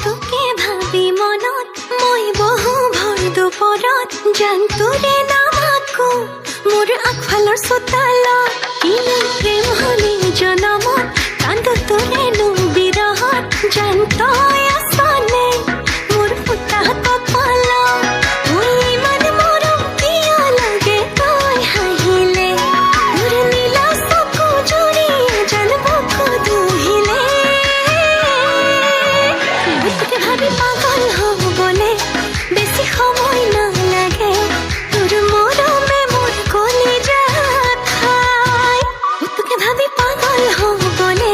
তোকে ভাবি মনত মই বহু ভৰ দুপৰত জানটোৰে নামাকো মোৰ আগফালৰ চোতালত কিমান প্ৰেম হলি জনমত কান্দো তোৰে বিৰহত জান তই আছনে মোৰ ফুটা কপালত মই ইমান মৰম কিয় লাগে তই হাঁহিলে মোৰ নীলা চকু জুৰি জান বুকু দুহিলে তোকে ভাবি পাগল হবলে বেছি সময় নালাগে তোৰ মৰমে মোৰ কলিজাত খায় তোকে ভাবি পাগল হবলে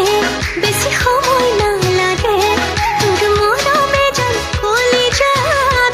বেছি সময় নালাগে তোৰ মৰমে যেন কলিজাত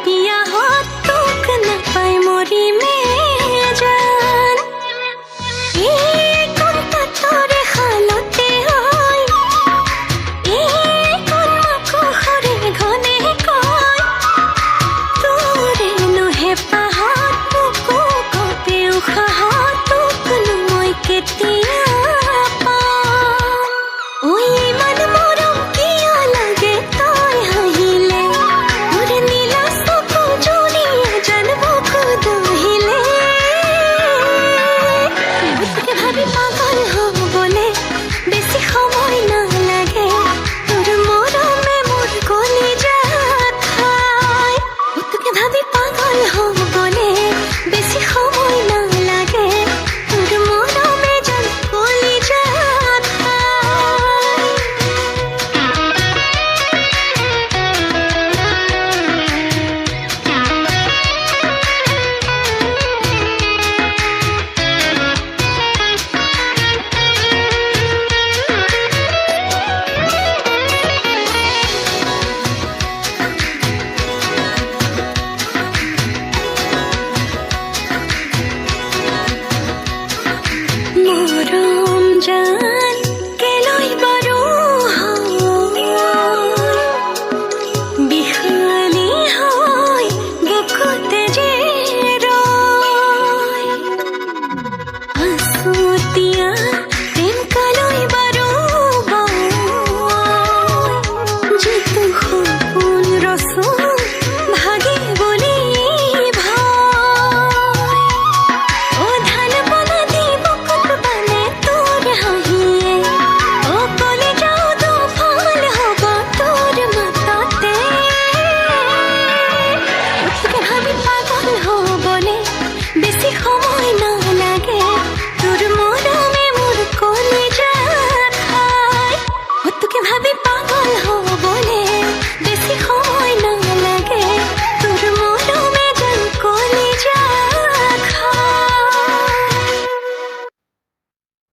পিয়া হত